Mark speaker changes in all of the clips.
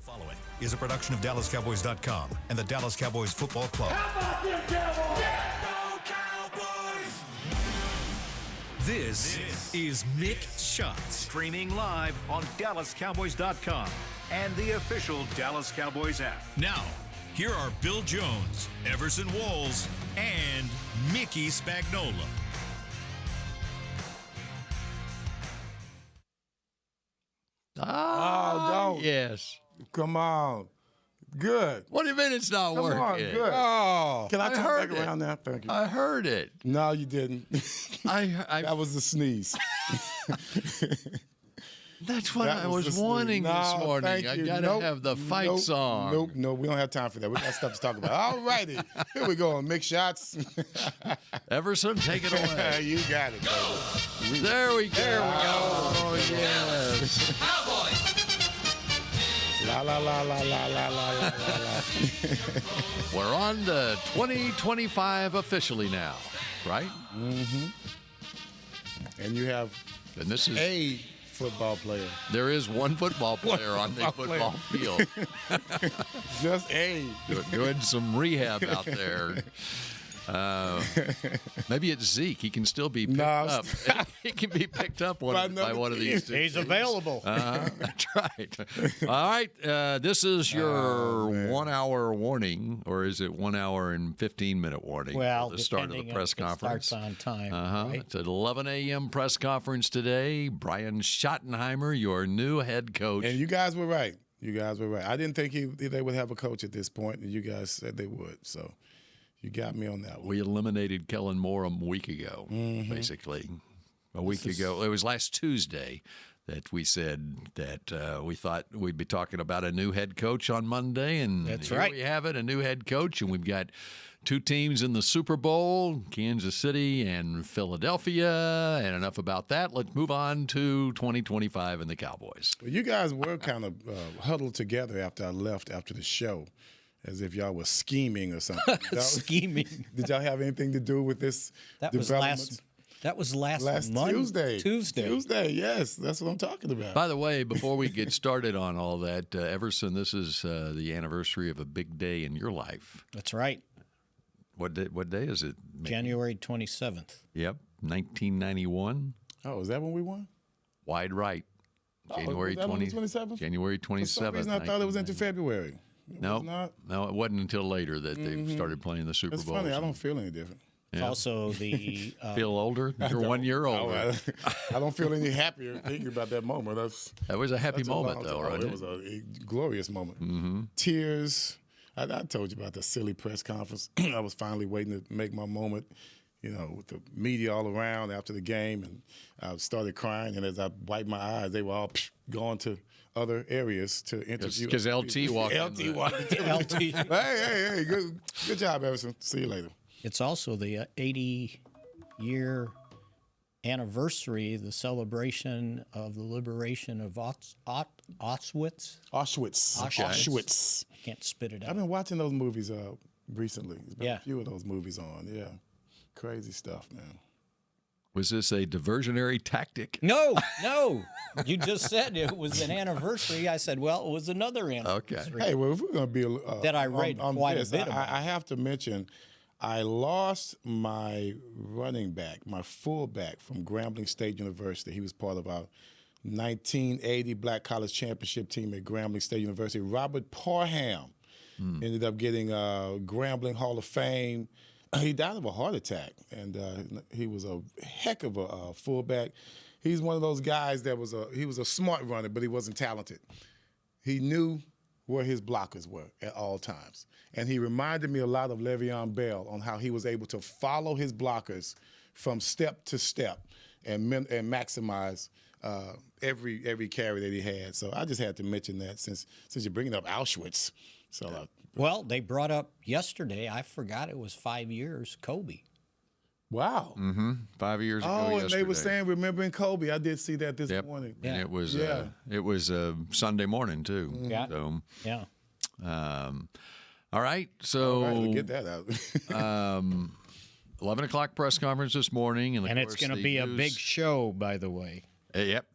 Speaker 1: The following is a production of DallasCowboys.com and the Dallas Cowboys Football Club.
Speaker 2: How about them Cowboys? Yeah, go Cowboys!
Speaker 1: This is Mick Shots.
Speaker 3: Streaming live on DallasCowboys.com and the official Dallas Cowboys app.
Speaker 1: Now, here are Bill Jones, Everson Walls, and Mickey Spagnola.
Speaker 4: Don't.
Speaker 5: Yes.
Speaker 4: Come on. Good.
Speaker 5: What do you mean it's not
Speaker 4: Come
Speaker 5: working?
Speaker 4: on, good.
Speaker 5: Oh,
Speaker 4: Can I turn
Speaker 5: heard
Speaker 4: back
Speaker 5: it.
Speaker 4: around now? Thank you.
Speaker 5: I heard it.
Speaker 4: No, you didn't.
Speaker 5: I
Speaker 4: That was the sneeze.
Speaker 5: That's what
Speaker 4: That
Speaker 5: I
Speaker 4: was
Speaker 5: was
Speaker 4: the
Speaker 5: wanting
Speaker 4: sneeze.
Speaker 5: this
Speaker 4: No,
Speaker 5: morning.
Speaker 4: thank
Speaker 5: I
Speaker 4: you.
Speaker 5: got to
Speaker 4: Nope,
Speaker 5: have the fight
Speaker 4: nope,
Speaker 5: song.
Speaker 4: Nope, we don't have time for that. We got stuff to talk about. All righty. Here we go. Mick Shots.
Speaker 5: Everson, take it away.
Speaker 4: You got it, baby.
Speaker 5: There we go. Oh, yes.
Speaker 4: La, la, la, la, la, la, la, la, la.
Speaker 5: We're on to 2025 officially now, right?
Speaker 4: Mm-hmm. And you have
Speaker 5: And this is
Speaker 4: a football player.
Speaker 5: there is one football player on the
Speaker 4: football
Speaker 5: football field
Speaker 4: Just a.
Speaker 5: doing some rehab out there. Maybe it's Zeke. He can still be picked up. He can be picked up by one of these two.
Speaker 6: He's available.
Speaker 5: That's right. All right. This is your 1 hour warning, or is it 1 hour and 15-minute warning?
Speaker 6: Well,
Speaker 5: for the start of the
Speaker 6: depending
Speaker 5: press
Speaker 6: if it
Speaker 5: conference.
Speaker 6: starts on time. Right?
Speaker 5: It's at 11 a.m. press conference today. Brian Schottenheimer, your new head coach.
Speaker 4: And you guys were right. I didn't think they would have a coach at this point, and you guys said they would. So you got me on that one.
Speaker 5: We eliminated Kellen Moore a week ago, basically. A week ago. It was last Tuesday that we said that we thought we'd be talking about a new head coach on Monday. And
Speaker 6: That's
Speaker 5: here
Speaker 6: right.
Speaker 5: we have it, a new head coach. And we've got two teams in the Super Bowl, Kansas City and Philadelphia. And enough about that. Let's move on to 2025 and the Cowboys.
Speaker 4: Well, you guys were kind of huddled together after I left after the show, as if y'all were scheming or something.
Speaker 6: Scheming.
Speaker 4: Did y'all have anything to do with this
Speaker 6: That was
Speaker 4: development?
Speaker 6: last
Speaker 4: Tuesday.
Speaker 6: Tuesday.
Speaker 4: Yes, that's what I'm talking about.
Speaker 5: By the way, before we get started on all that, Everson, this is the anniversary of a big day in your life.
Speaker 6: That's right.
Speaker 5: What day is it?
Speaker 6: January 27th.
Speaker 5: Yep, 1991.
Speaker 4: Oh, is that when we won?
Speaker 5: Wide right.
Speaker 4: January 27th?
Speaker 5: January 27th.
Speaker 4: For some reason, I thought it was into February. It
Speaker 5: No,
Speaker 4: was not?
Speaker 5: no, it wasn't until later that they started playing the Super
Speaker 4: It's
Speaker 5: Bowl.
Speaker 4: funny. I don't feel any different.
Speaker 5: Yeah.
Speaker 6: Also, the
Speaker 5: Feel older? You're 1 year older.
Speaker 4: I don't feel any happier thinking about that moment.
Speaker 5: That was a happy
Speaker 4: That's a
Speaker 5: moment,
Speaker 4: long
Speaker 5: though,
Speaker 4: time.
Speaker 5: right?
Speaker 4: It was a glorious moment. Mm-hmm. Tears. I told you about the silly press conference. I was finally waiting to make my moment, with the media all around after the game, and I started crying. And as I wiped my eyes, they were all gone to other areas to interview.
Speaker 5: Because LT walked in.
Speaker 4: LT walked in.
Speaker 6: LT.
Speaker 4: Hey, good job, Everson. See you later.
Speaker 6: It's also the 80-year anniversary, the celebration of the liberation of Auschwitz.
Speaker 4: Auschwitz.
Speaker 6: I can't spit it
Speaker 4: I've
Speaker 6: out.
Speaker 4: been watching those movies recently. There's been
Speaker 6: Yeah.
Speaker 4: a few of those movies on. Yeah. Crazy stuff, man.
Speaker 5: Was this a diversionary tactic?
Speaker 6: No. You just said it was an anniversary. I said, well, it was another anniversary.
Speaker 4: Hey, well, if we're going to be
Speaker 6: That I read
Speaker 4: on
Speaker 6: quite a
Speaker 4: this,
Speaker 6: bit about.
Speaker 4: I have to mention, I lost my running back, my fullback from Grambling State University. He was part of our 1980 Black College Championship team at Grambling State University. Robert Parham ended up getting Grambling Hall of Fame. He died of a heart attack, and he was a heck of a fullback. He's one of those guys that he was a smart runner, but he wasn't talented. He knew where his blockers were at all times. And he reminded me a lot of Le'Veon Bell on how he was able to follow his blockers from step to step and maximize every carry that he had. So I just had to mention that since you're bringing up Auschwitz. So
Speaker 6: Well, they brought up yesterday, I forgot it was 5 years, Kobe.
Speaker 4: wow.
Speaker 5: 5 years ago
Speaker 4: Oh, and
Speaker 5: yesterday.
Speaker 4: they were saying remembering Kobe. I did see that this morning.
Speaker 5: And
Speaker 6: Yeah.
Speaker 5: it was Sunday morning too.
Speaker 6: Yeah.
Speaker 5: So,
Speaker 6: Yeah.
Speaker 5: all right. So
Speaker 4: All right, we'll get that out.
Speaker 5: 11 o'clock press conference this morning, and, of
Speaker 6: And it's
Speaker 5: course,
Speaker 6: going to
Speaker 5: the
Speaker 6: be a
Speaker 5: news-
Speaker 6: big show, by the way.
Speaker 5: Yep.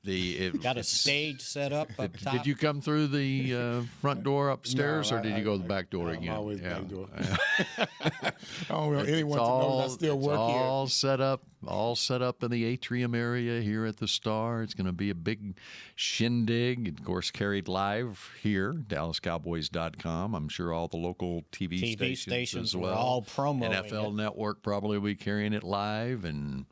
Speaker 6: Got a stage set up top.
Speaker 5: Did you come through the front door upstairs,
Speaker 4: No,
Speaker 5: or did you go the back door
Speaker 4: I'm
Speaker 5: again?
Speaker 4: always back door. I don't want anyone to know that I still
Speaker 5: it's
Speaker 4: work
Speaker 5: all set up, in the atrium area here at the Star. It's going to be a big shindig, of course, carried live here, DallasCowboys.com. I'm sure all the local TV stations as
Speaker 6: were
Speaker 5: well.
Speaker 6: all promoting
Speaker 5: NFL
Speaker 6: it.
Speaker 5: Network probably will be carrying it live, and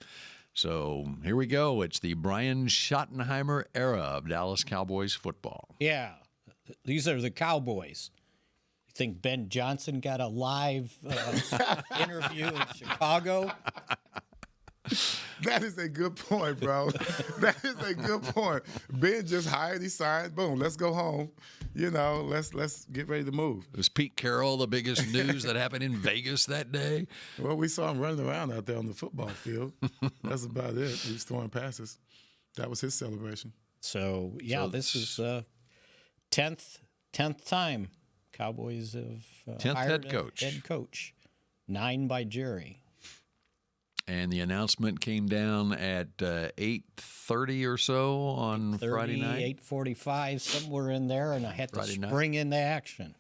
Speaker 5: so here we go. It's the Brian Schottenheimer era of Dallas Cowboys football.
Speaker 6: Yeah, these are the Cowboys. You think Ben Johnson got a live interview in Chicago?
Speaker 4: That is a good point, bro. That is a good point. Ben just hired, he signed, boom, let's go home. You know, let's get ready to move.
Speaker 5: Was Pete Carroll the biggest news that happened in Vegas that day?
Speaker 4: Well, we saw him running around out there on the football field. That's about it. He was throwing passes. That was his celebration.
Speaker 6: So, yeah, this is 10th time Cowboys have
Speaker 5: 10th
Speaker 6: hired
Speaker 5: head coach.
Speaker 6: a head coach. 9 by Jerry.
Speaker 5: And the announcement came down at 8:30 or so on Friday night.
Speaker 6: 8:45, somewhere in there, and I had to
Speaker 5: Friday night.
Speaker 6: spring into action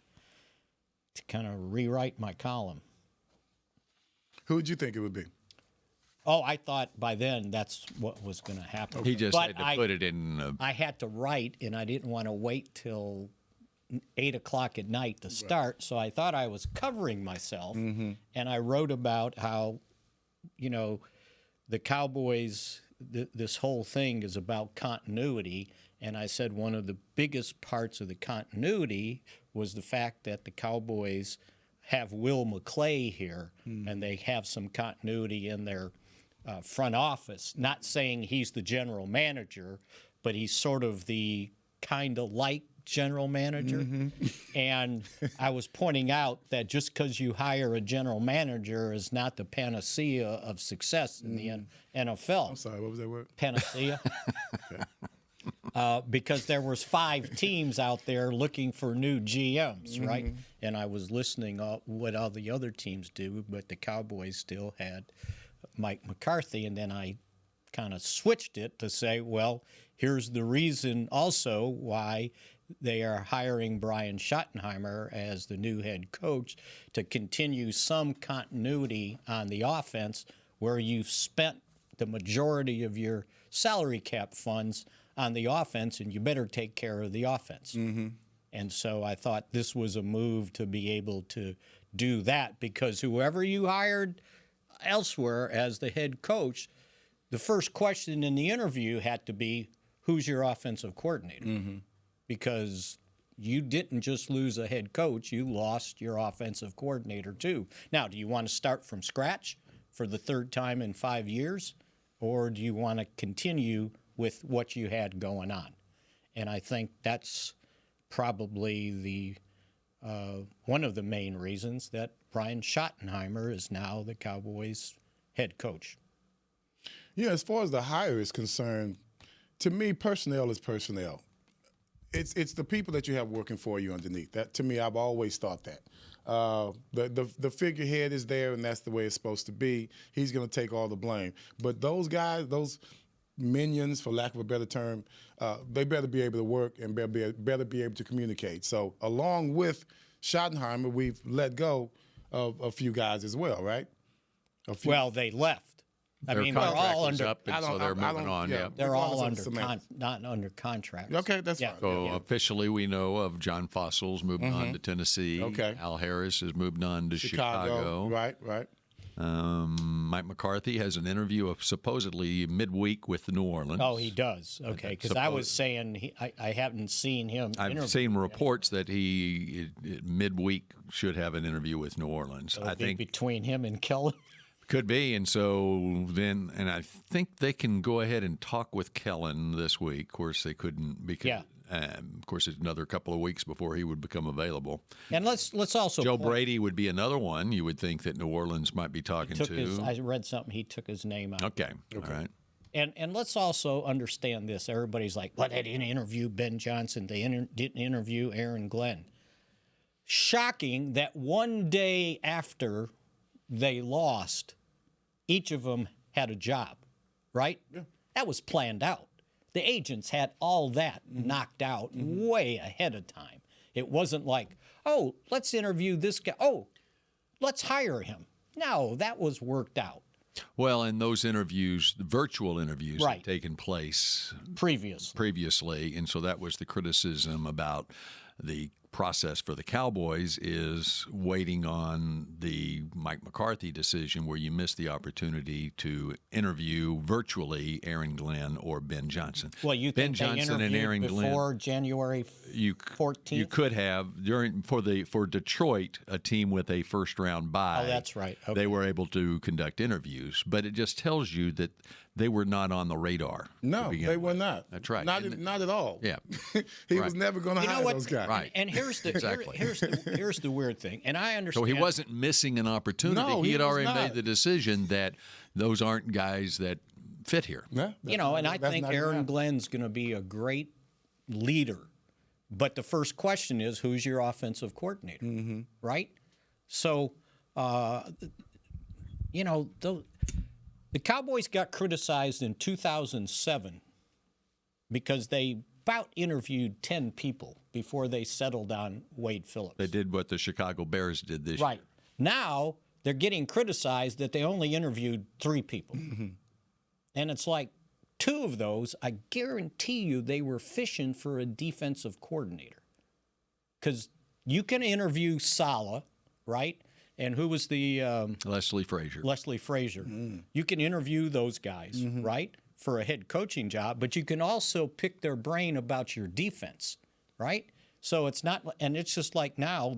Speaker 6: to kind of rewrite my column.
Speaker 4: Who would you think it would be?
Speaker 6: Oh, I thought by then that's what was going to happen.
Speaker 5: He just
Speaker 6: But
Speaker 5: had to put it in.
Speaker 6: I had to write, and I didn't want to wait till 8 o'clock at night to start, so I thought I was covering myself, and I wrote about how, you know, the Cowboys, this whole thing is about continuity, and I said one of the biggest parts of the continuity was the fact that the Cowboys have Will McClay here, and they have some continuity in their front office. Not saying he's the general manager, but he's sort of the kind of like general manager. And I was pointing out that just because you hire a general manager is not the panacea of success in the NFL.
Speaker 4: I'm sorry, what was that word?
Speaker 6: Panacea. Because there was 5 teams out there looking for new GMs, right? And I was listening what all the other teams do, but the Cowboys still had Mike McCarthy, and then I kind of switched it to say, well, here's the reason also why they are hiring Brian Schottenheimer as the new head coach, to continue some continuity on the offense where you've spent the majority of your salary cap funds on the offense, and you better take care of the offense. And so I thought this was a move to be able to do that, because whoever you hired elsewhere as the head coach, the first question in the interview had to be, who's your offensive coordinator? Because you didn't just lose a head coach, you lost your offensive coordinator too. Now, do you want to start from scratch for the 3rd time in 5 years, or do you want to continue with what you had going on? And I think that's probably the one of the main reasons that Brian Schottenheimer is now the Cowboys head coach.
Speaker 4: Yeah, as far as the hire is concerned, to me, personnel is personnel. It's the people that you have working for you underneath. That, to me, I've always thought that. The figurehead is there, and that's the way it's supposed to be. He's going to take all the blame. But those guys, those minions, for lack of a better term, they better be able to work and better be able to communicate. So along with Schottenheimer, we've let go of a few guys as well, right?
Speaker 6: Well, they left. I mean, they're all under.
Speaker 5: Up, and so they're moving on. Yeah.
Speaker 6: They're all under not under contract.
Speaker 4: Okay, that's fine.
Speaker 5: So officially, we know of John Fossil's moving on to Tennessee.
Speaker 4: Okay.
Speaker 5: Al Harris has moved on to Chicago.
Speaker 4: Right.
Speaker 5: Mike McCarthy has an interview of supposedly midweek with New Orleans.
Speaker 6: Oh, he does. Okay, because I was saying I haven't seen him.
Speaker 5: I've seen reports that he midweek should have an interview with New Orleans.
Speaker 6: So
Speaker 5: I think
Speaker 6: between him and Kellen.
Speaker 5: Could be, and so then, and I think they can go ahead and talk with Kellen this week. Of course, they couldn't because, of course, it's another couple of weeks before he would become available.
Speaker 6: And let's also
Speaker 5: Joe Brady would be another one. You would think that New Orleans might be talking to.
Speaker 6: I read something. He took his name out.
Speaker 5: Okay. All right.
Speaker 6: And let's also understand this. Everybody's like, "Well, they didn't interview Ben Johnson. They didn't interview Aaron Glenn." Shocking that one day after they lost, each of them had a job, right? Yeah. That was planned out. the agents had all that knocked out way ahead of time. It wasn't like, oh, let's interview this guy. Oh, let's hire him. No, that was worked out.
Speaker 5: Well, and those interviews, the virtual interviews,
Speaker 6: Right.
Speaker 5: had taken place
Speaker 6: Previously.
Speaker 5: and so that was the criticism about the process for the Cowboys is waiting on the Mike McCarthy decision where you missed the opportunity to interview virtually Aaron Glenn or Ben Johnson.
Speaker 6: Well, you
Speaker 5: Ben
Speaker 6: think they
Speaker 5: Johnson and
Speaker 6: interviewed
Speaker 5: Aaron
Speaker 6: before
Speaker 5: Glenn,
Speaker 6: January 14th?
Speaker 5: you could have for Detroit, a team with a first round bye.
Speaker 6: Oh, that's right. Okay.
Speaker 5: They were able to conduct interviews, but it just tells you that they were not on the radar.
Speaker 4: No,
Speaker 5: to begin
Speaker 4: they
Speaker 5: with.
Speaker 4: were not.
Speaker 5: That's right.
Speaker 4: Not at all.
Speaker 5: Yeah.
Speaker 4: He
Speaker 5: Right.
Speaker 4: was never going to
Speaker 6: You know
Speaker 4: hire
Speaker 6: what?
Speaker 4: those guys.
Speaker 5: Right.
Speaker 6: And here's the
Speaker 5: Exactly.
Speaker 6: here's the weird thing. And I
Speaker 5: So
Speaker 6: understand.
Speaker 5: he wasn't missing an opportunity.
Speaker 4: No,
Speaker 5: he
Speaker 4: he
Speaker 5: had
Speaker 4: was
Speaker 5: already
Speaker 4: not.
Speaker 5: made the decision that those aren't guys that fit here.
Speaker 4: Yeah,
Speaker 6: You know, and I
Speaker 4: that's
Speaker 6: think
Speaker 4: not gonna
Speaker 6: Aaron
Speaker 4: happen.
Speaker 6: Glenn's going to be a great leader. But the first question is, who's your offensive coordinator?
Speaker 4: Mm-hmm.
Speaker 6: Right? So, you know, the Cowboys got criticized in 2007 because they about interviewed 10 people before they settled on Wade Phillips.
Speaker 5: They did what the Chicago Bears did this
Speaker 6: Right.
Speaker 5: year.
Speaker 6: Now they're getting criticized that they only interviewed 3 people. And it's like 2 of those, I guarantee you they were fishing for a defensive coordinator. Because you can interview Saleh, right? And who was the
Speaker 5: Leslie Frazier.
Speaker 6: Leslie Frazier. You can interview those guys, right, for a head coaching job, but you can also pick their brain about your defense, right? So it's not, and it's just like now,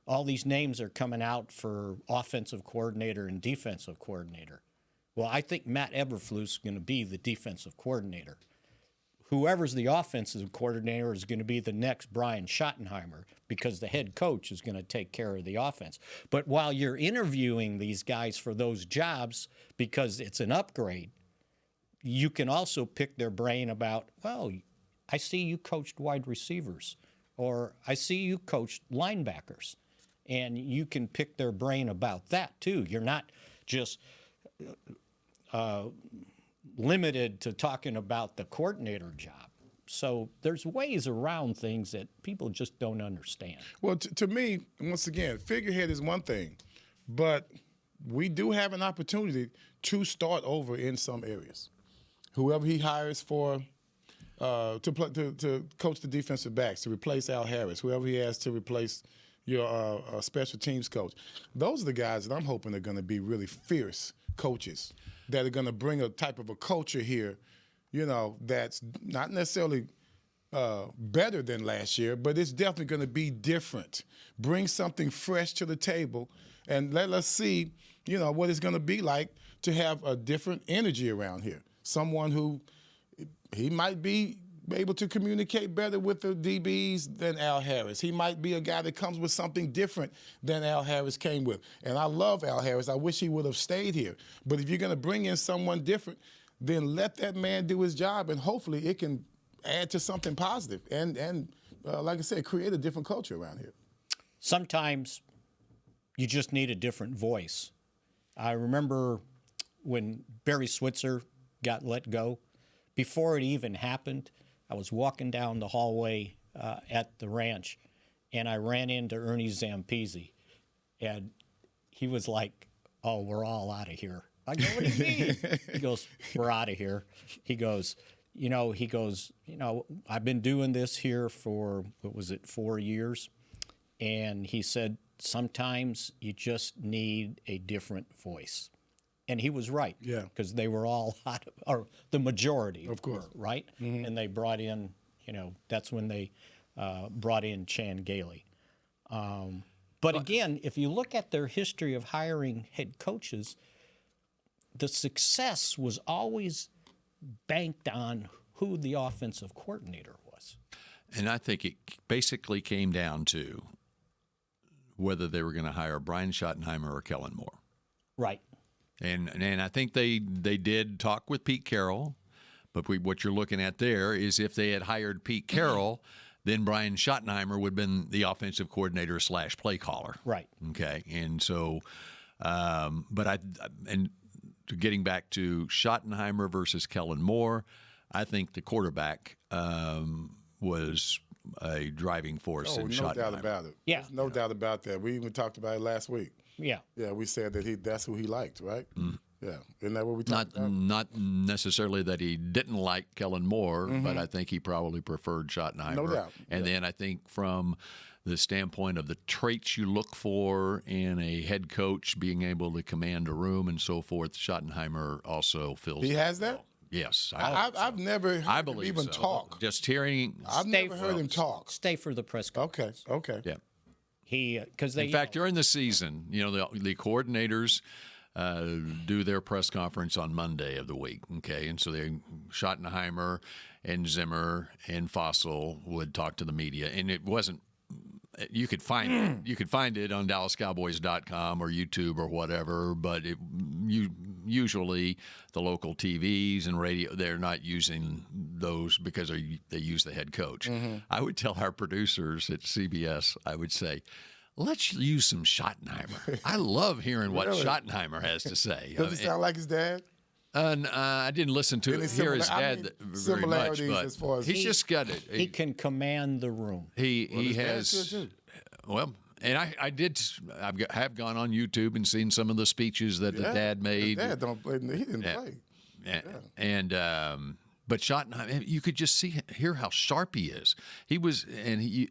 Speaker 6: all these names are coming out for offensive coordinator and defensive coordinator. Well, I think Matt Eberflus is going to be the defensive coordinator. Whoever's the offensive coordinator is going to be the next Brian Schottenheimer because the head coach is going to take care of the offense. But while you're interviewing these guys for those jobs because it's an upgrade, you can also pick their brain about, well, I see you coached wide receivers, or I see you coached linebackers, and you can pick their brain about that too. You're not just limited to talking about the coordinator job. So there's ways around things that people just don't understand.
Speaker 4: Well, to me, once again, figurehead is one thing, but we do have an opportunity to start over in some areas. Whoever he hires for to coach the defensive backs, to replace Al Harris, whoever he has to replace your special teams coach, those are the guys that I'm hoping are going to be really fierce coaches that are going to bring a type of a culture here, you know, that's not necessarily better than last year, but it's definitely going to be different. Bring something fresh to the table, and let us see, you know, what it's going to be like to have a different energy around here. Someone who he might be able to communicate better with the DBs than Al Harris. He might be a guy that comes with something different than Al Harris came with. And I love Al Harris. I wish he would have stayed here. But if you're going to bring in someone different, then let that man do his job, and hopefully it can add to something positive and like I said, create a different culture around here.
Speaker 6: Sometimes you just need a different voice. I remember when Barry Switzer got let go, before it even happened, I was walking down the hallway at the ranch, and I ran into Ernie Zampese, and he was like, "Oh, we're all out of here." I go, "What do you mean?" He goes, "We're out of here." He goes, I've been doing this here for, 4 years? And he said, sometimes you just need a different voice. And he was right.
Speaker 4: Yeah.
Speaker 6: Because they were all hot, or the majority,
Speaker 4: Of course.
Speaker 6: were, right? And they brought in, that's when they brought in Chan Gailey. But again, if you look at their history of hiring head coaches, the success was always banked on who the offensive coordinator was.
Speaker 5: And I think it basically came down to whether they were going to hire Brian Schottenheimer or Kellen Moore.
Speaker 6: Right.
Speaker 5: And I think they did talk with Pete Carroll, but what you're looking at there is if they had hired Pete Carroll, then Brian Schottenheimer would have been the offensive coordinator / play caller.
Speaker 6: Right.
Speaker 5: Okay. And so, getting back to Schottenheimer versus Kellen Moore, I think the quarterback was a driving force in
Speaker 4: no
Speaker 5: Schottenheimer.
Speaker 4: doubt about it.
Speaker 6: Yeah.
Speaker 4: There's no doubt about that. We even talked about it last week.
Speaker 6: Yeah.
Speaker 4: Yeah, we said that that's who he liked, right? Yeah, isn't that what we talked about?
Speaker 5: Not necessarily that he didn't like Kellen Moore, but I think he probably preferred Schottenheimer.
Speaker 4: No doubt.
Speaker 5: And then I think from the standpoint of the traits you look for in a head coach, being able to command a room and so forth, Schottenheimer also fills.
Speaker 4: He has that?
Speaker 5: Yes,
Speaker 4: I've never heard him even
Speaker 5: so.
Speaker 4: talk.
Speaker 5: Just hearing.
Speaker 4: I've never heard him talk.
Speaker 6: Stay for the press conference.
Speaker 4: Okay.
Speaker 5: Yeah.
Speaker 6: Because they.
Speaker 5: In fact, during the season, the coordinators do their press conference on Monday of the week. Okay, and so Schottenheimer and Zimmer and Fossil would talk to the media, and it wasn't. You could find it. You could find it on DallasCowboys.com or YouTube or whatever, but usually the local TVs and radio, they're not using those because they use the head coach. I would tell our producers at CBS, I would say, let's use some Schottenheimer. I love hearing what Schottenheimer has to say.
Speaker 4: Does he sound like his dad?
Speaker 5: I didn't listen to hear his dad very much, but
Speaker 4: as far as
Speaker 5: he's just got it.
Speaker 6: He can command the room.
Speaker 5: He has. Well, and I have gone on YouTube and seen some of the speeches that the dad made.
Speaker 4: His dad don't play. He didn't play.
Speaker 5: And but Schottenheimer, you could just hear how sharp he is. He was,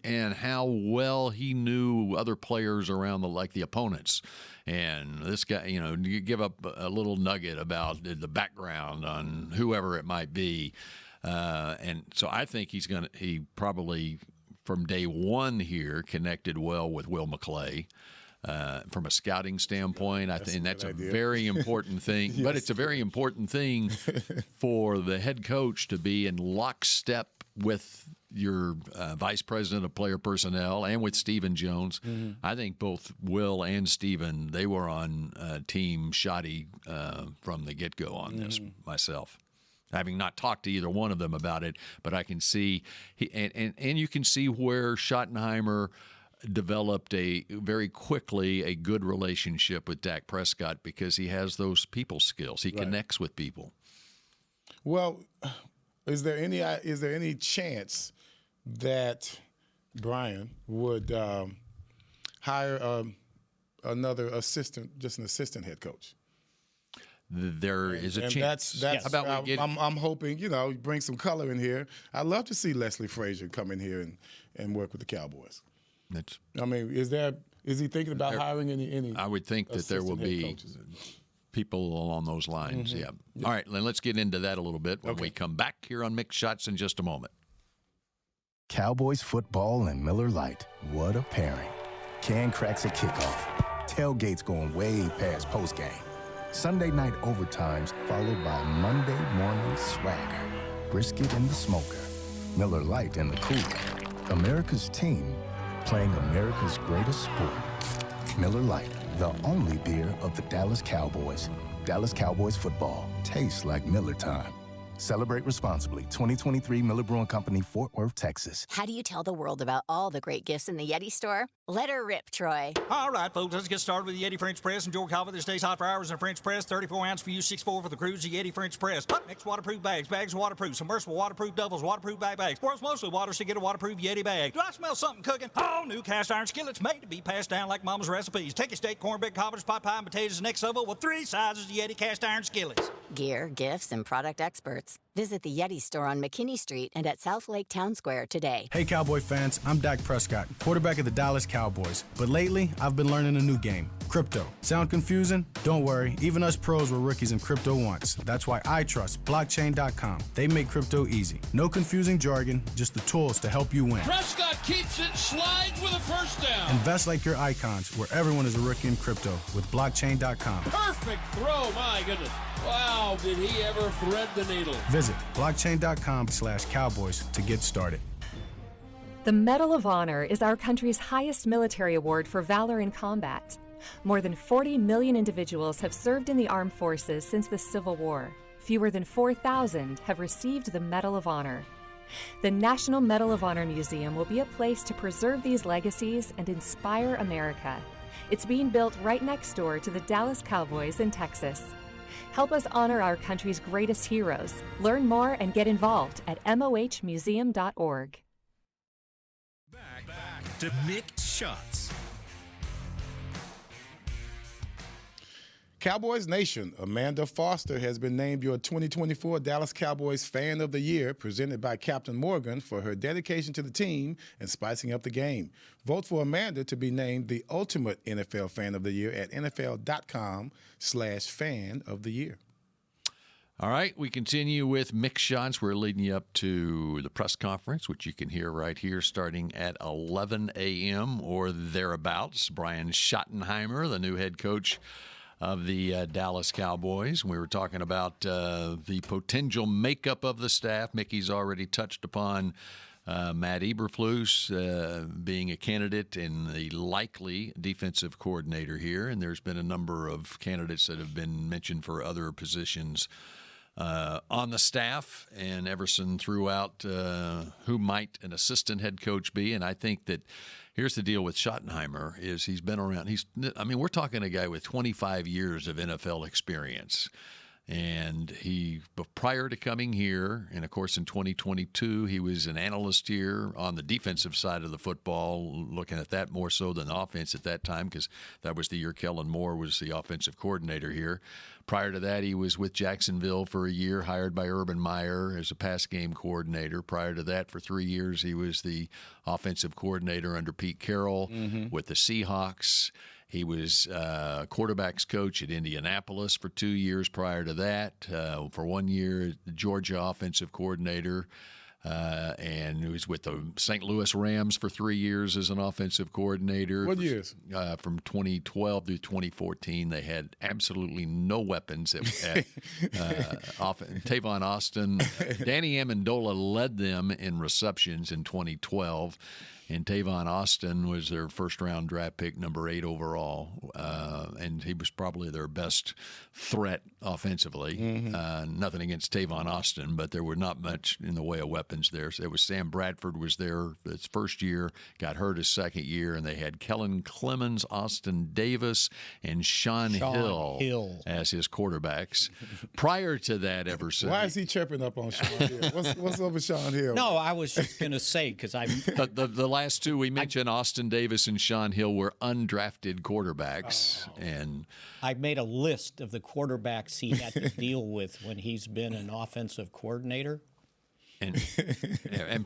Speaker 5: and how well he knew other players around the opponents. And this guy, you give up a little nugget about the background on whoever it might be, and so I think he probably from day one here connected well with Will McClay. From a scouting standpoint, I think that's a very important thing. But it's a very important thing for the head coach to be in lockstep with your vice president of player personnel and with Stephen Jones. I think both Will and Stephen, they were on Team Schotty from the get-go on this myself. Having not talked to either one of them about it, but I can see and you can see where Schottenheimer developed very quickly a good relationship with Dak Prescott because he has those people skills. He connects with people.
Speaker 4: Well, is there any chance that Brian would hire another assistant, just an assistant head coach?
Speaker 5: There is a chance.
Speaker 4: That's I'm hoping, bring some color in here. I'd love to see Leslie Frazier come in here and work with the Cowboys. Is he thinking about hiring any?
Speaker 5: I would think that there will be people along those lines. Yeah. All right, then let's get into that a little bit when we come back here on Mixed Shots in just a moment.
Speaker 7: Cowboys football and Miller Lite. What a pairing. Can cracks at kickoff. Tailgates going way past postgame. Sunday night overtimes followed by Monday morning swagger. Brisket in the smoker. Miller Lite in the cooler. America's team playing America's greatest sport. Miller Lite, the only beer of the Dallas Cowboys. Dallas Cowboys football tastes like Miller time. Celebrate responsibly. 2023 Miller Brewing Company, Fort Worth, Texas.
Speaker 8: How do you tell the world about all the great gifts in the Yeti store? Let her rip, Troy.
Speaker 9: All right, folks, let's get started with the Yeti French Press. Enjoy coffee that stays hot for hours in a French press. 34 ounce for you, 6'4" for the cruise. The Yeti French Press. Hot mix waterproof bags. Bags waterproof. Submersible waterproof doubles. Waterproof bags. World's mostly water, so get a waterproof Yeti bag. Do I smell something cooking? Oh, new cast iron skillets made to be passed down like Mama's recipes. Take a steak, cornbread, cobbers, pot pie, and potatoes, and next level with 3 sizes of Yeti cast iron skillets.
Speaker 8: Gear, gifts, and product experts. Visit the Yeti store on McKinney Street and at South Lake Town Square today.
Speaker 10: Hey, Cowboy fans, I'm Dak Prescott, quarterback of the Dallas Cowboys. But lately, I've been learning a new game, crypto. Sound confusing? Don't worry, even us pros were rookies in crypto once. That's why I trust blockchain.com. They make crypto easy. No confusing jargon, just the tools to help you win.
Speaker 2: Prescott keeps it, slides with a first down.
Speaker 10: Invest like your icons, where everyone is a rookie in crypto with blockchain.com.
Speaker 2: Perfect throw, my goodness. Wow, did he ever thread the needle.
Speaker 10: Visit blockchain.com/Cowboys to get started.
Speaker 11: The Medal of Honor is our country's highest military award for valor in combat. More than 40 million individuals have served in the armed forces since the Civil War. Fewer than 4,000 have received the Medal of Honor. The National Medal of Honor Museum will be a place to preserve these legacies and inspire America. It's being built right next door to the Dallas Cowboys in Texas. Help us honor our country's greatest heroes. Learn more and get involved at mohmuseum.org.
Speaker 1: Back to Mick Shots.
Speaker 4: Cowboys Nation, Amanda Foster has been named your 2024 Dallas Cowboys Fan of the Year, presented by Captain Morgan for her dedication to the team and spicing up the game. Vote for Amanda to be named the ultimate NFL Fan of the Year at NFL.com/Fan of the Year.
Speaker 5: All right, we continue with Mick Shots. We're leading you up to the press conference, which you can hear right here starting at 11 a.m. or thereabouts. Brian Schottenheimer, the new head coach of the Dallas Cowboys. We were talking about the potential makeup of the staff. Mickey's already touched upon Matt Eberflus being a candidate and the likely defensive coordinator here. And there's been a number of candidates that have been mentioned for other positions on the staff. And Everson threw out who might an assistant head coach be. And I think that here's the deal with Schottenheimer is he's been around. We're talking a guy with 25 years of NFL experience. And prior to coming here, and of course in 2022, he was an analyst here on the defensive side of the football, looking at that more so than the offense at that time, because that was the year Kellen Moore was the offensive coordinator here. Prior to that, he was with Jacksonville for a year, hired by Urban Meyer as a pass game coordinator. Prior to that, for 3 years, he was the offensive coordinator under Pete Carroll with the Seahawks. He was quarterback's coach at Indianapolis for 2 years prior to that. For 1 year, the Georgia offensive coordinator. And he was with the St. Louis Rams for 3 years as an offensive coordinator.
Speaker 4: What years?
Speaker 5: From 2012 through 2014, they had absolutely no weapons at Tavon Austin. Danny Amendola led them in receptions in 2012. And Tavon Austin was their first-round draft pick, number 8 overall, and he was probably their best threat offensively. Nothing against Tavon Austin, but there were not much in the way of weapons there. So it was Sam Bradford was there his first year, got hurt his second year, and they had Kellen Clemens, Austin Davis, and Sean Hill as his quarterbacks. Prior to that, Everson.
Speaker 4: Why is he chirping up on Sean Hill? What's up with Sean Hill?
Speaker 6: No, I was just going to say, because
Speaker 5: the last two we mentioned, Austin Davis and Sean Hill, were undrafted quarterbacks. And
Speaker 6: I made a list of the quarterbacks he had to deal with when he's been an offensive coordinator.
Speaker 5: And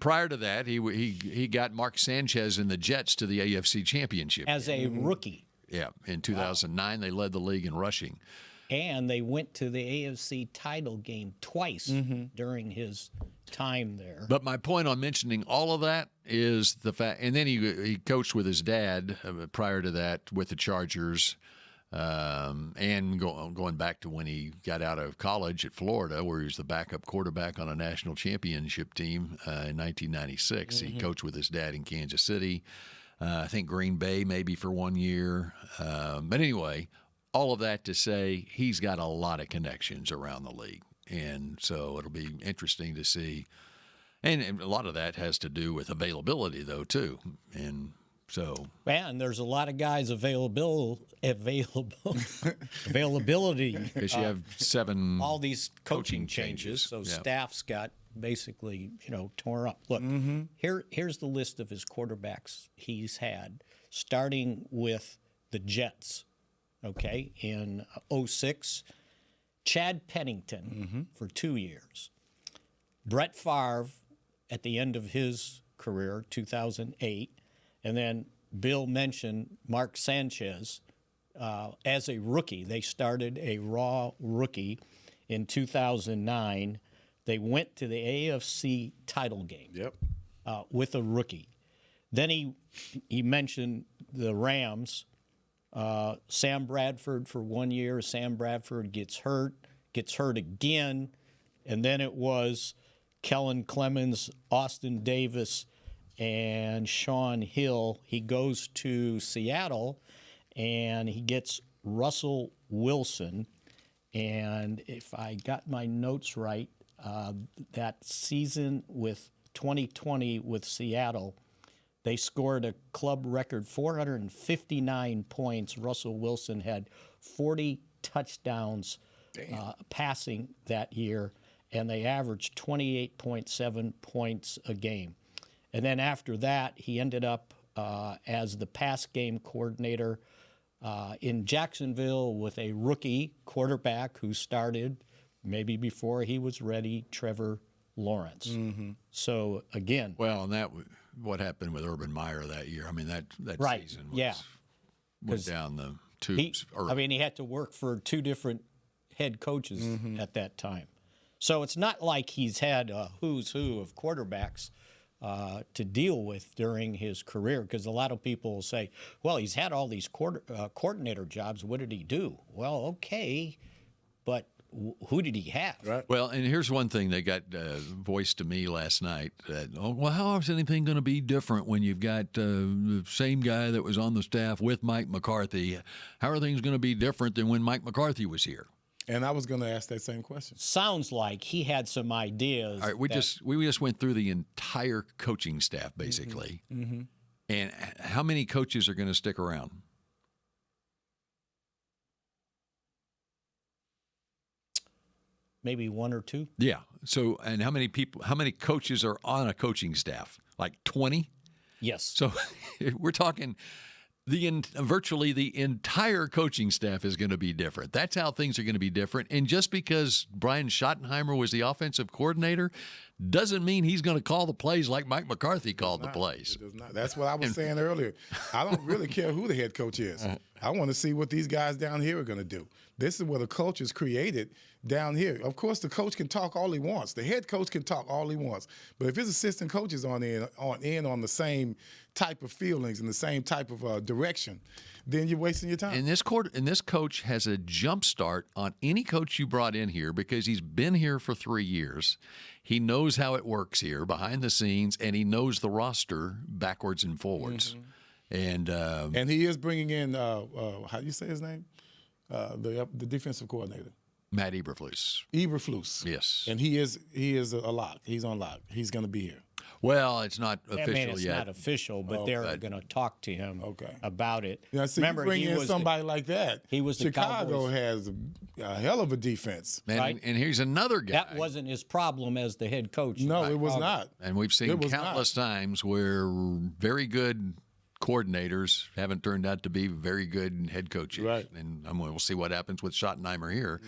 Speaker 5: prior to that, he got Mark Sanchez and the Jets to the AFC Championship
Speaker 6: as a rookie.
Speaker 5: Yeah, in 2009, they led the league in rushing.
Speaker 6: And they went to the AFC title game twice during his time there.
Speaker 5: But my point on mentioning all of that is the fact, and then he coached with his dad prior to that with the Chargers, and going back to when he got out of college at Florida, where he was the backup quarterback on a national championship team in 1996. He coached with his dad in Kansas City. I think Green Bay maybe for 1 year. But anyway, all of that to say he's got a lot of connections around the league. And so it'll be interesting to see. And a lot of that has to do with availability, though, too. And so.
Speaker 6: Man, there's a lot of guys availability.
Speaker 5: Because you have 7
Speaker 6: all these coaching changes. So staff's got basically, torn up. Look, here's the list of his quarterbacks he's had, starting with the Jets, okay, in 2006. Chad Pennington for 2 years. Brett Favre at the end of his career, 2008. And then Bill mentioned Mark Sanchez as a rookie. They started a raw rookie in 2009. They went to the AFC title game with a rookie. Then he mentioned the Rams. Sam Bradford for 1 year. Sam Bradford gets hurt again, and then it was Kellen Clemens, Austin Davis, and Sean Hill. He goes to Seattle, and he gets Russell Wilson. And if I got my notes right, that season with 2020 with Seattle, they scored a club record 459 points. Russell Wilson had 40 touchdowns passing that year, and they averaged 28.7 points a game. And then after that, he ended up as the pass game coordinator in Jacksonville with a rookie quarterback who started maybe before he was ready, Trevor Lawrence. So, again.
Speaker 5: Well, and what happened with Urban Meyer that year. I mean, that
Speaker 6: right,
Speaker 5: season
Speaker 6: went
Speaker 5: down the tubes.
Speaker 6: He had to work for two different head coaches at that time. So it's not like he's had a who's who of quarterbacks to deal with during his career, because a lot of people will say, well, he's had all these coordinator jobs. What did he do? Well, okay, but who did he have?
Speaker 4: Right.
Speaker 5: Well, and here's one thing that got voiced to me last night. How is anything going to be different when you've got the same guy that was on the staff with Mike McCarthy? How are things going to be different than when Mike McCarthy was here?
Speaker 4: And I was going to ask that same question.
Speaker 6: Sounds like he had some ideas.
Speaker 5: All right, we just went through the entire coaching staff, basically. And how many coaches are going to stick around?
Speaker 6: Maybe one or two.
Speaker 5: Yeah. So, and how many coaches are on a coaching staff? Like 20?
Speaker 6: Yes.
Speaker 5: So we're talking virtually the entire coaching staff is going to be different. That's how things are going to be different. And just because Brian Schottenheimer was the offensive coordinator doesn't mean he's going to call the plays like Mike McCarthy called the plays.
Speaker 4: It does not. That's what I was saying earlier. I don't really care who the head coach is. I want to see what these guys down here are going to do. This is where the culture is created down here. Of course, the coach can talk all he wants. The head coach can talk all he wants. But if his assistant coaches on the same type of feelings and the same type of direction, then you're wasting your time.
Speaker 5: And this coach has a jump start on any coach you brought in here because he's been here for 3 years. He knows how it works here behind the scenes, and he knows the roster backwards and forwards. And
Speaker 4: he is bringing in how do you say his name? The defensive coordinator.
Speaker 5: Matt Eberflus.
Speaker 4: Eberflus.
Speaker 5: Yes.
Speaker 4: And he is a lock. He's on lock. He's going to be here.
Speaker 5: Well, it's not official yet.
Speaker 6: It's not official, but they're going to talk to him about it.
Speaker 4: Yeah, see, remember, bring in somebody like that.
Speaker 6: He was
Speaker 4: Chicago has a hell of a defense.
Speaker 5: And here's another guy.
Speaker 6: That wasn't his problem as the head coach.
Speaker 4: No, it was not.
Speaker 5: And we've seen countless times where very good coordinators haven't turned out to be very good head coaches.
Speaker 4: Right.
Speaker 5: And we'll see what happens with Schottenheimer here.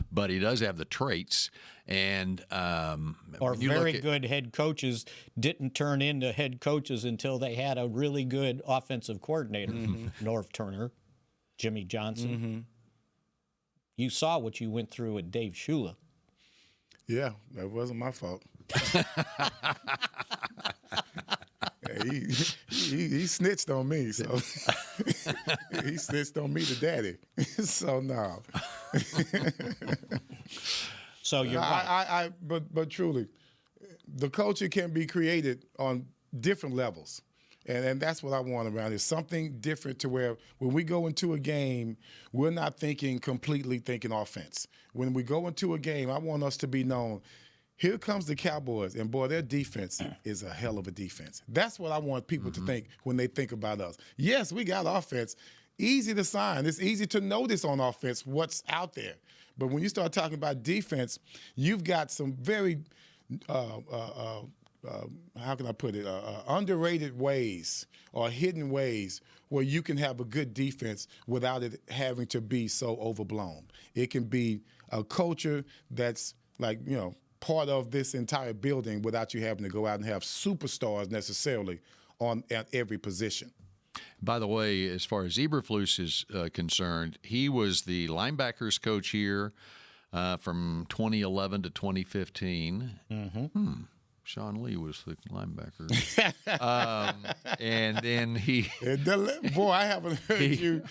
Speaker 5: But he does have the traits. And
Speaker 6: or very good head coaches didn't turn into head coaches until they had a really good offensive coordinator. Norv Turner, Jimmy Johnson. You saw what you went through with Dave Shula.
Speaker 4: Yeah, that wasn't my fault. He snitched on me, so he snitched on me to daddy. So no.
Speaker 6: So you're right.
Speaker 4: But truly, the culture can be created on different levels. And that's what I want around here. Something different to where when we go into a game, we're not completely thinking offense. When we go into a game, I want us to be known, here comes the Cowboys, and boy, their defense is a hell of a defense. That's what I want people to think when they think about us. Yes, we got offense. Easy to sign. It's easy to notice on offense what's out there. But when you start talking about defense, you've got some very how can I put it, underrated ways or hidden ways where you can have a good defense without it having to be so overblown. It can be a culture that's like, part of this entire building without you having to go out and have superstars necessarily at every position.
Speaker 5: By the way, as far as Eberflus is concerned, he was the linebackers coach here from 2011 to 2015. Sean Lee was the linebacker. And then he...
Speaker 4: Boy, I haven't heard you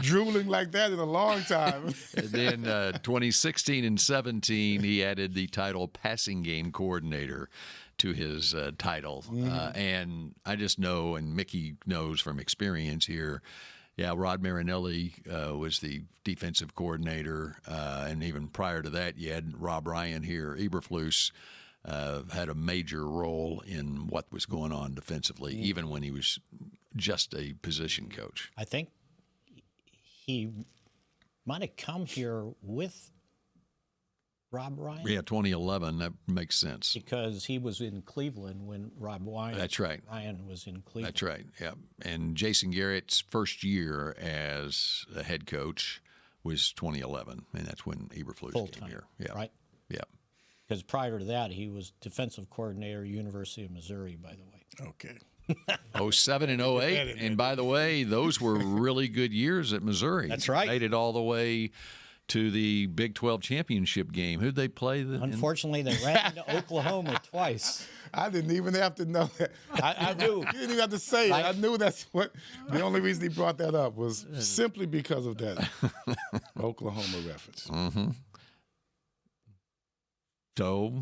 Speaker 4: drooling like that in a long time.
Speaker 5: And then 2016 and 17, he added the title passing game coordinator to his title. And I just know, and Mickey knows from experience here, Rod Marinelli was the defensive coordinator. And even prior to that, you had Rob Ryan here. Eberflus had a major role in what was going on defensively, even when he was just a position coach.
Speaker 6: I think he might have come here with Rob Ryan?
Speaker 5: Yeah, 2011. That makes sense.
Speaker 6: Because he was in Cleveland when Rob Ryan.
Speaker 5: That's right.
Speaker 6: Ryan was in Cleveland.
Speaker 5: That's right. Yeah. And Jason Garrett's first year as a head coach was 2011, and that's when Eberflus came here. Yeah.
Speaker 6: Right.
Speaker 5: Yeah.
Speaker 6: Because prior to that, he was defensive coordinator, University of Missouri, by the way.
Speaker 4: Okay.
Speaker 5: 07 and 08. And by the way, those were really good years at Missouri.
Speaker 6: That's right.
Speaker 5: Made it all the way to the Big 12 championship game. Who'd they play?
Speaker 6: Unfortunately, they ran into Oklahoma twice.
Speaker 4: I didn't even have to know that. I knew. You didn't even have to say it. I knew that's what. The only reason he brought that up was simply because of that Oklahoma reference.
Speaker 5: Mm-hmm. So,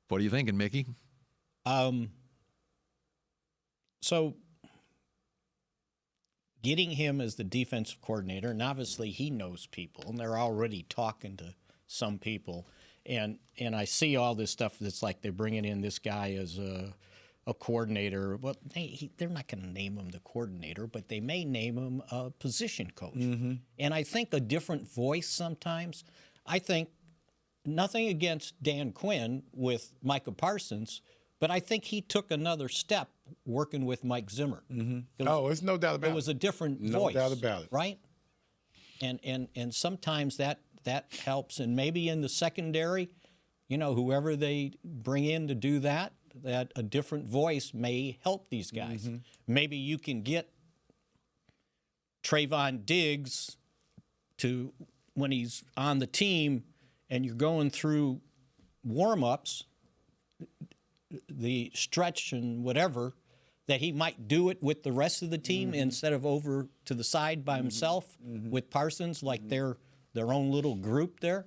Speaker 5: what are you thinking, Mickey?
Speaker 6: So, getting him as the defensive coordinator, and obviously he knows people, and they're already talking to some people, and I see all this stuff that's like they're bringing in this guy as a coordinator. Well, they're not going to name him the coordinator, but they may name him a position coach. Mm-hmm. And I think a different voice sometimes. I think nothing against Dan Quinn with Micah Parsons, but I think he took another step working with Mike Zimmer.
Speaker 4: Mm-hmm. There's no doubt about it.
Speaker 6: It was a different voice.
Speaker 4: No doubt about it.
Speaker 6: Right? And sometimes that helps. And maybe in the secondary, whoever they bring in to do that a different voice may help these guys. Mm-hmm. Maybe you can get Trayvon Diggs to, when he's on the team and you're going through warm-ups, the stretch and whatever, that he might do it with the rest of the team instead of over to the side by himself with Parsons, like their own little group there.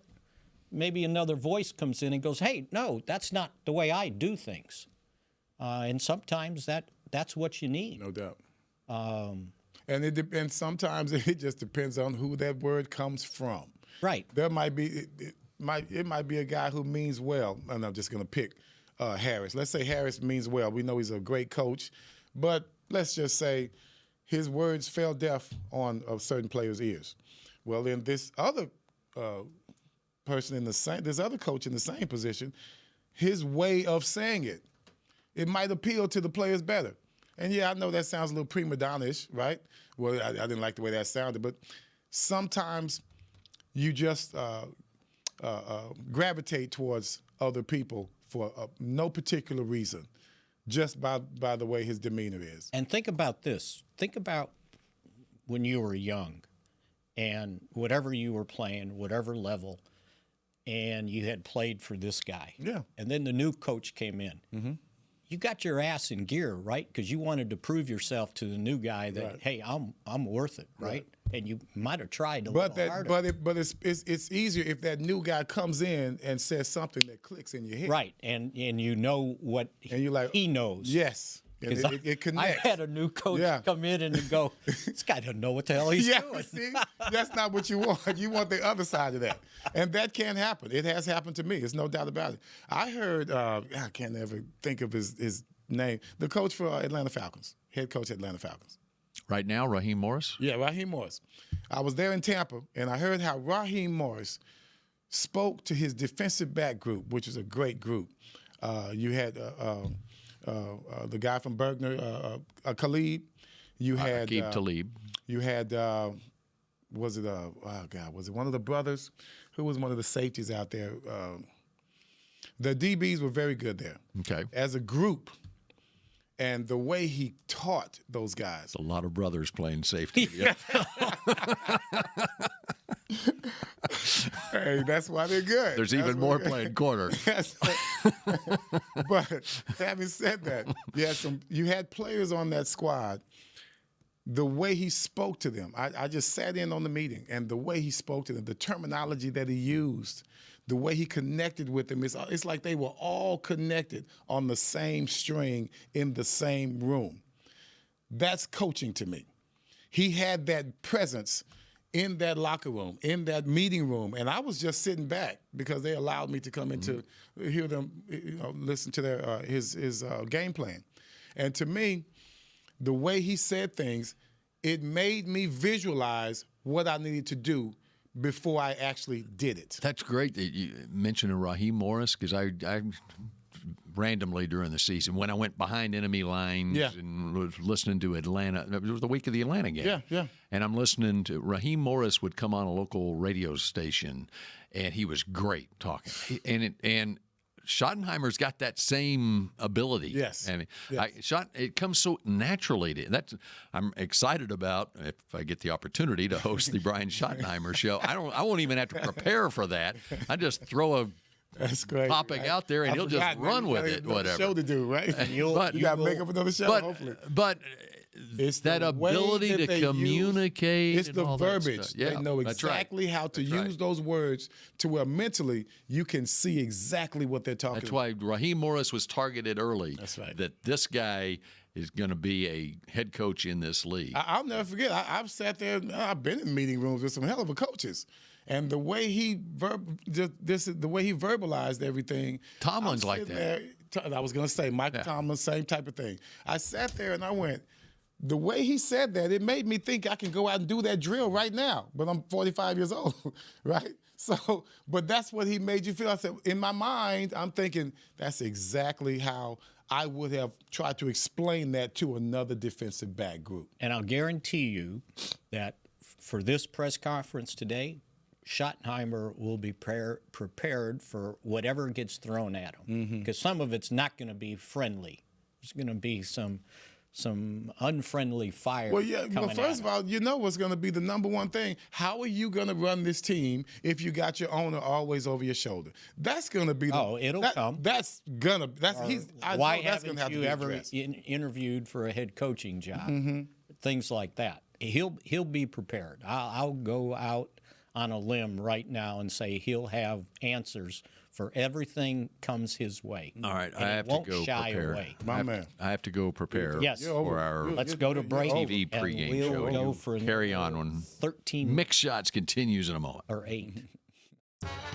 Speaker 6: Maybe another voice comes in and goes, hey, no, that's not the way I do things. And sometimes that's what you need.
Speaker 4: No doubt. And sometimes it just depends on who that word comes from.
Speaker 6: Right.
Speaker 4: There might be it might be a guy who means well, and I'm just going to pick Harris. Let's say Harris means well. We know he's a great coach, but let's just say his words fell deaf on a certain player's ears. Well, then this other person this other coach in the same position, his way of saying it might appeal to the players better. And yeah, I know that sounds a little prima donna-ish, right? Well, I didn't like the way that sounded, but sometimes you just gravitate towards other people for no particular reason, just by the way his demeanor is.
Speaker 6: And think about this. Think about when you were young and whatever you were playing, whatever level, and you had played for this guy.
Speaker 4: Yeah.
Speaker 6: And then the new coach came in. Mm-hmm. You got your ass in gear, right? Because you wanted to prove yourself to the new guy that, hey, I'm worth it, right? And you might have tried a little harder.
Speaker 4: But it's easier if that new guy comes in and says something that clicks in your head.
Speaker 6: Right, and you know what he knows.
Speaker 4: Yes. And it connects.
Speaker 6: I had a new coach come in and go, this guy doesn't know what the hell he's doing.
Speaker 4: See, that's not what you want. You want the other side of that. And that can happen. It has happened to me. There's no doubt about it. I heard, I can't ever think of his name, the coach for Atlanta Falcons, head coach at Atlanta Falcons.
Speaker 5: Right now, Raheem Morris?
Speaker 4: Yeah, Raheem Morris. I was there in Tampa, and I heard how Raheem Morris spoke to his defensive back group, which is a great group. You had the guy from Bergner, Khalid. You had
Speaker 5: Aqib Talib.
Speaker 4: You had was it one of the brothers who was one of the safeties out there? The DBs were very good there.
Speaker 5: Okay.
Speaker 4: As a group, and the way he taught those guys.
Speaker 5: A lot of brothers playing safety.
Speaker 4: Hey, that's why they're good.
Speaker 5: There's even more playing corner.
Speaker 4: But having said that, you had players on that squad. The way he spoke to them, I just sat in on the meeting, and the way he spoke to them, the terminology that he used, the way he connected with them, it's like they were all connected on the same string in the same room. That's coaching to me. He had that presence in that locker room, in that meeting room, and I was just sitting back because they allowed me to come in to hear them, listen to their his game plan. And to me, the way he said things, it made me visualize what I needed to do before I actually did it.
Speaker 5: That's great that you mentioned Raheem Morris, because I randomly during the season, when I went behind enemy lines and was listening to Atlanta, it was the week of the Atlanta game.
Speaker 4: Yeah.
Speaker 5: And I'm listening to Raheem Morris would come on a local radio station, and he was great talking. And Schottenheimer's got that same ability.
Speaker 4: Yes.
Speaker 5: And it comes so naturally to I'm excited about if I get the opportunity to host the Brian Schottenheimer show. I won't even have to prepare for that. I just throw a topic out there and he'll just run with it, whatever.
Speaker 4: Show to do, right? You got to make up another show, hopefully.
Speaker 5: But it's that ability to communicate.
Speaker 4: It's the verbiage.
Speaker 5: Yeah,
Speaker 4: they know exactly how to use those words to where mentally you can see exactly what they're talking about.
Speaker 5: That's why Raheem Morris was targeted early.
Speaker 4: That's right.
Speaker 5: That this guy is going to be a head coach in this league.
Speaker 4: I'll never forget. I've sat there. I've been in meeting rooms with some hell of a coaches. And the way he verbalized everything.
Speaker 5: Tomlin's like that.
Speaker 4: I was going to say Michael Tomlin, same type of thing. I sat there and I went, the way he said that, it made me think I can go out and do that drill right now. But I'm 45 years old, right? So, but that's what he made you feel. I said, in my mind, I'm thinking that's exactly how I would have tried to explain that to another defensive back group.
Speaker 6: And I'll guarantee you that for this press conference today, Schottenheimer will be prepared for whatever gets thrown at him, because some of it's not going to be friendly. There's going to be some unfriendly fire.
Speaker 4: Well, yeah. Well, first of all, you know what's going to be the number one thing. How are you going to run this team if you got your owner always over your shoulder? That's going to be.
Speaker 6: It'll come.
Speaker 4: That's gonna. That's.
Speaker 6: Why haven't you ever interviewed for a head coaching job? Things like that. He'll be prepared. I'll go out on a limb right now and say he'll have answers for everything comes his way.
Speaker 5: All right,
Speaker 6: and
Speaker 5: I have
Speaker 6: won't
Speaker 5: to go
Speaker 6: shy
Speaker 5: prepare.
Speaker 6: away.
Speaker 5: I have to go prepare.
Speaker 6: Yes,
Speaker 5: for our
Speaker 6: let's go to break.
Speaker 5: TV pregame
Speaker 6: we'll
Speaker 5: show.
Speaker 6: Go for
Speaker 5: carry on when
Speaker 6: 13
Speaker 5: Mick Shots continues in a moment.
Speaker 6: Or 8.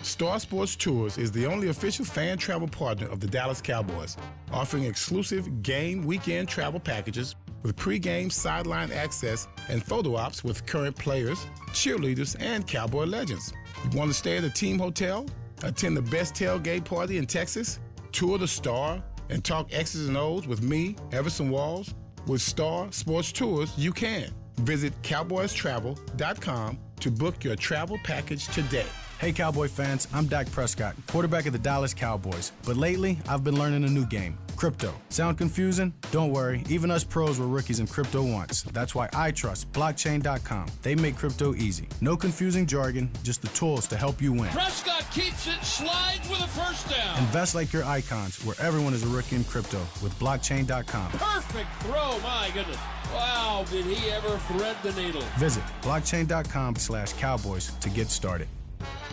Speaker 4: Star Sports Tours is the only official fan travel partner of the Dallas Cowboys, offering exclusive game weekend travel packages with pregame sideline access and photo ops with current players, cheerleaders, and Cowboy legends. You want to stay at a team hotel, attend the best tailgate party in Texas, tour the Star, and talk X's and O's with me, Everson Walls? With Star Sports Tours, you can. Visit cowboystravel.com to book your travel package today.
Speaker 10: Hey Cowboy fans, I'm Dak Prescott, quarterback of the Dallas Cowboys. But lately, I've been learning a new game, crypto. Sound confusing? Don't worry, even us pros were rookies in crypto once. That's why I trust blockchain.com. They make crypto easy. No confusing jargon, just the tools to help you win.
Speaker 2: Prescott keeps it, slides with a first down.
Speaker 10: Invest like your icons, where everyone is a rookie in crypto with blockchain.com.
Speaker 2: Perfect throw, my goodness. Wow, did he ever thread the needle.
Speaker 10: Visit blockchain.com/Cowboys to get started.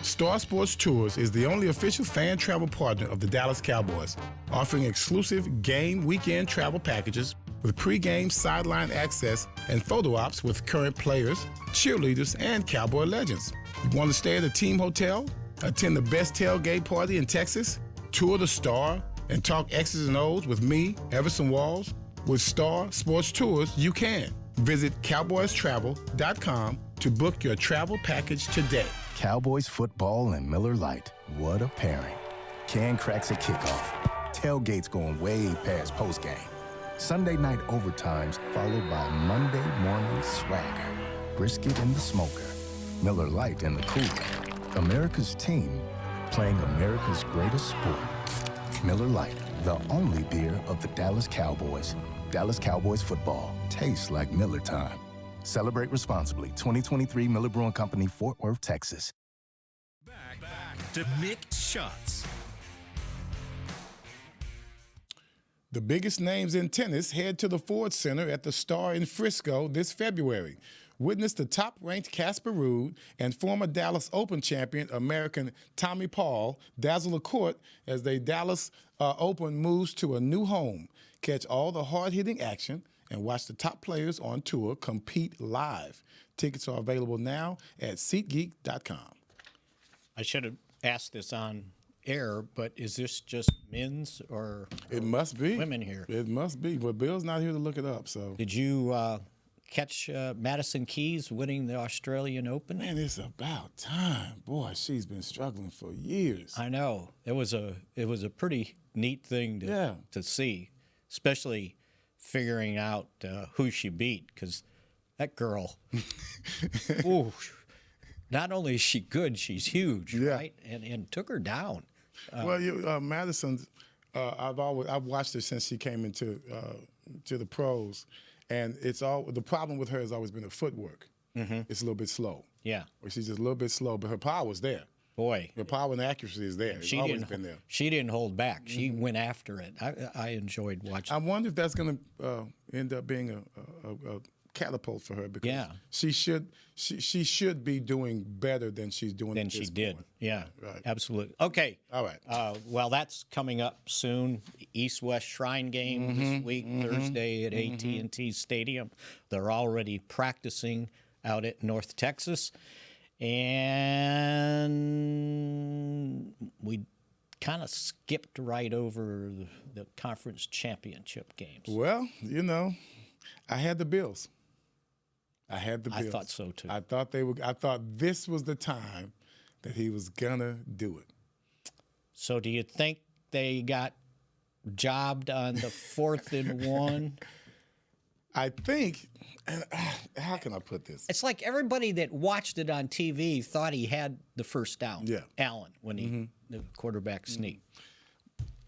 Speaker 4: Star Sports Tours is the only official fan travel partner of the Dallas Cowboys, offering exclusive game weekend travel packages with pregame sideline access and photo ops with current players, cheerleaders, and Cowboy legends. You want to stay at a team hotel, attend the best tailgate party in Texas, tour the Star, and talk X's and O's with me, Everson Walls? With Star Sports Tours, you can. Visit cowboystravel.com to book your travel package today.
Speaker 7: Cowboys football and Miller Lite. What a pairing. Can cracks at kickoff. Tailgates going way past postgame. Sunday night overtimes followed by Monday morning swagger. Brisket in the smoker. Miller Lite in the cooler. America's team playing America's greatest sport. Miller Lite, the only beer of the Dallas Cowboys. Dallas Cowboys football tastes like Miller time. Celebrate responsibly. 2023 Miller Brewing Company, Fort Worth, Texas.
Speaker 1: Back to Mick Shots.
Speaker 4: The biggest names in tennis head to the Ford Center at the Star in Frisco this February. Witness the top-ranked Casper Ruud and former Dallas Open champion American Tommy Paul dazzle the court as the Dallas Open moves to a new home. Catch all the hard-hitting action and watch the top players on tour compete live. Tickets are available now at SeatGeek.com.
Speaker 6: I should have asked this on air, but is this just men's or
Speaker 4: it must be
Speaker 6: women here?
Speaker 4: It must be, but Bill's not here to look it up. So
Speaker 6: did you catch Madison Keys winning the Australian Open?
Speaker 4: Man, it's about time. Boy, she's been struggling for years.
Speaker 6: I know. It was a pretty neat thing to see, especially figuring out who she beat, because that girl, ooh, not only is she good, she's huge, right? And took her down.
Speaker 4: Madison, I've watched her since she came into to the pros, and the problem with her has always been her footwork. It's a little bit slow.
Speaker 6: Yeah,
Speaker 4: she's just a little bit slow, but her power was there.
Speaker 6: Boy,
Speaker 4: her power and accuracy is there. It's always been there.
Speaker 6: She didn't hold back. She went after it. I enjoyed watching.
Speaker 4: I wonder if that's going to end up being a catapult for her, because she should be doing better than she's doing.
Speaker 6: Than she did. Yeah,
Speaker 4: right.
Speaker 6: Absolutely. Okay.
Speaker 4: All right.
Speaker 6: Well, that's coming up soon. East-West Shrine game this week, Thursday at AT&T Stadium. They're already practicing out at North Texas. And we kind of skipped right over the conference championship games.
Speaker 4: Well, I had the Bills. I
Speaker 6: thought so too.
Speaker 4: I thought this was the time that he was gonna do it.
Speaker 6: So, do you think they got jobbed on the 4th and 1?
Speaker 4: I think, how can I put this?
Speaker 6: It's like everybody that watched it on TV thought he had the first down.
Speaker 4: Yeah.
Speaker 6: Allen, when the quarterback sneaked.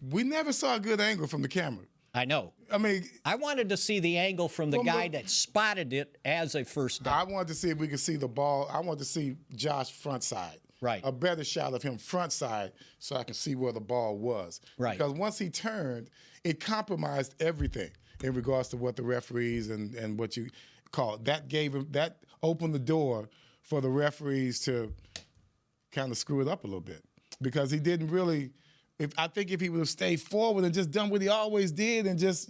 Speaker 4: We never saw a good angle from the camera.
Speaker 6: I know.
Speaker 4: I mean,
Speaker 6: I wanted to see the angle from the guy that spotted it as a first down.
Speaker 4: I wanted to see if we could see the ball. I wanted to see Josh front side.
Speaker 6: Right.
Speaker 4: A better shot of him front side so I could see where the ball was.
Speaker 6: Right.
Speaker 4: Because once he turned, it compromised everything in regards to what the referees and what you call it. That opened the door for the referees to kind of screw it up a little bit, because he didn't really. I think if he would have stayed forward and just done what he always did and just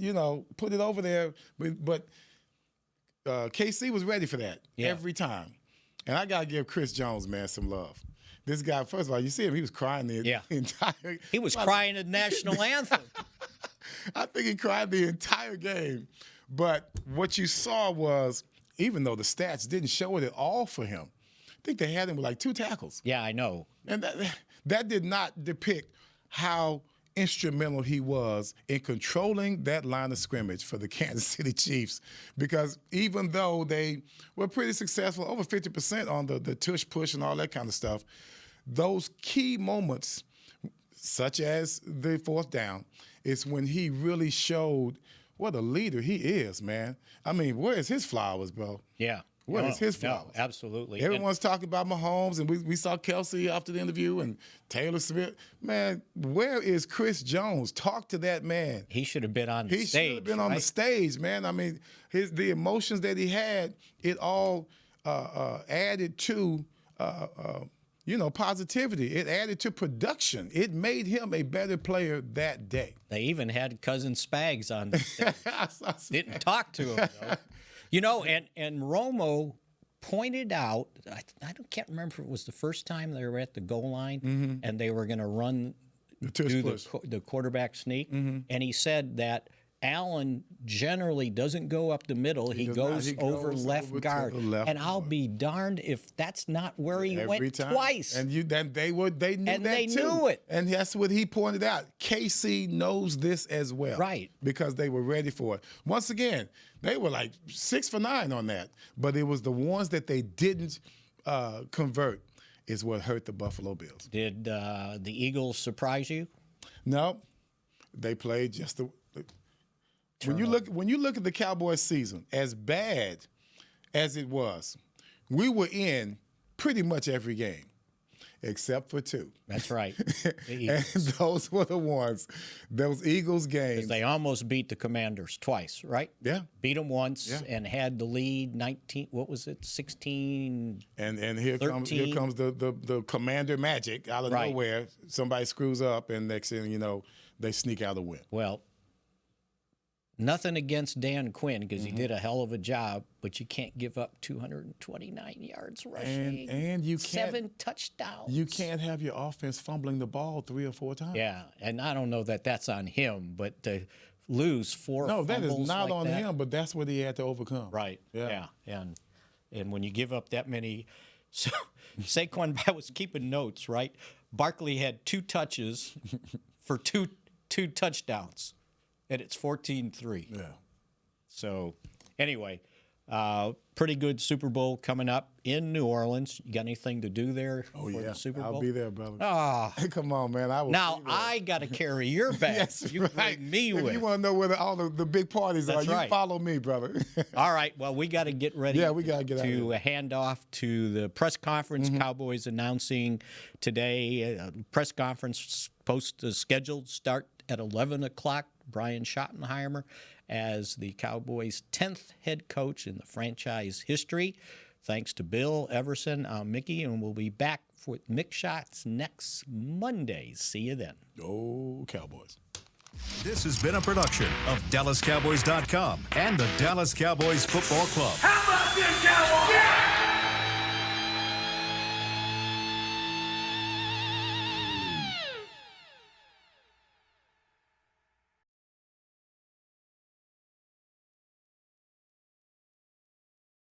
Speaker 4: put it over there, but KC was ready for that every time. And I gotta give Chris Jones, man, some love. This guy, first of all, you see him, he was crying the entire.
Speaker 6: He was crying the national anthem.
Speaker 4: I think he cried the entire game. But what you saw was, even though the stats didn't show it at all for him, I think they had him with like 2 tackles.
Speaker 6: Yeah, I know.
Speaker 4: And that did not depict how instrumental he was in controlling that line of scrimmage for the Kansas City Chiefs, because even though they were pretty successful, over 50% on the tush push and all that kind of stuff, those key moments, such as the 4th down, is when he really showed what a leader he is, man. I mean, where is his flowers, bro?
Speaker 6: Yeah.
Speaker 4: What is his flowers?
Speaker 6: No, absolutely.
Speaker 4: Everyone's talking about Mahomes, and we saw Kelsey after the interview and Taylor Swift. Man, where is Chris Jones? Talk to that man.
Speaker 6: He should have been on the stage.
Speaker 4: He should have been on the stage, man. I mean, the emotions that he had, it all added to positivity. It added to production. It made him a better player that day.
Speaker 6: They even had Cousin Spags on the stage. Didn't talk to him, though. And Romo pointed out, I can't remember if it was the first time they were at the goal line and they were going to run the quarterback sneak. And he said that Allen generally doesn't go up the middle. He goes over left guard. And I'll be darned if that's not where he went twice.
Speaker 4: And they knew that
Speaker 6: they
Speaker 4: too.
Speaker 6: Knew it.
Speaker 4: And that's what he pointed out. KC knows this as well.
Speaker 6: Right.
Speaker 4: Because they were ready for it. Once again, they were like 6 for 9 on that. But it was the ones that they didn't convert is what hurt the Buffalo Bills.
Speaker 6: Did the Eagles surprise you?
Speaker 4: No. They played just the... When you look at the Cowboys season, as bad as it was, we were in pretty much every game, except for 2.
Speaker 6: That's right.
Speaker 4: And those were the ones, those Eagles games.
Speaker 6: They almost beat the Commanders twice, right?
Speaker 4: Yeah.
Speaker 6: Beat them once and had the lead 19, what was it, 16,
Speaker 4: And here
Speaker 6: 13.
Speaker 4: comes the Commander magic out of nowhere. Somebody screws up, and next thing you know, they sneak out a win.
Speaker 6: Well, nothing against Dan Quinn, because he did a hell of a job, but you can't give up 229 yards rushing.
Speaker 4: And you can't
Speaker 6: 7 touchdowns.
Speaker 4: You can't have your offense fumbling the ball 3 or 4 times.
Speaker 6: Yeah, and I don't know that that's on him, but to lose 4
Speaker 4: No, that is
Speaker 6: fumbles
Speaker 4: not
Speaker 6: like
Speaker 4: on
Speaker 6: that.
Speaker 4: him, but that's what he had to overcome.
Speaker 6: Right.
Speaker 4: Yeah.
Speaker 6: And when you give up that many, so Saquon, I was keeping notes, right? Barkley had 2 touches for two touchdowns, and it's 14-3.
Speaker 4: Yeah.
Speaker 6: So anyway, pretty good Super Bowl coming up in New Orleans. You got anything to do there for the Super Bowl?
Speaker 4: I'll be there, brother.
Speaker 6: Ah,
Speaker 4: Come on, man. I will
Speaker 6: now
Speaker 4: be there.
Speaker 6: I got to carry your bag.
Speaker 4: Yes,
Speaker 6: You bring me
Speaker 4: if
Speaker 6: with.
Speaker 4: you want to know where all the big parties
Speaker 6: That's
Speaker 4: are, you
Speaker 6: right.
Speaker 4: follow me, brother.
Speaker 6: All right. Well, we got to get ready.
Speaker 4: Yeah, we gotta get out of
Speaker 6: to
Speaker 4: here.
Speaker 6: hand off to the press conference. Cowboys announcing today. Press conference scheduled start at 11 o'clock. Brian Schottenheimer as the Cowboys' 10th head coach in the franchise history. Thanks to Bill Everson, I'm Mickey, and we'll be back with Mick Shots next Monday. See you then.
Speaker 4: Go Cowboys.
Speaker 3: This has been a production of DallasCowboys.com and the Dallas Cowboys Football Club.
Speaker 12: How about this,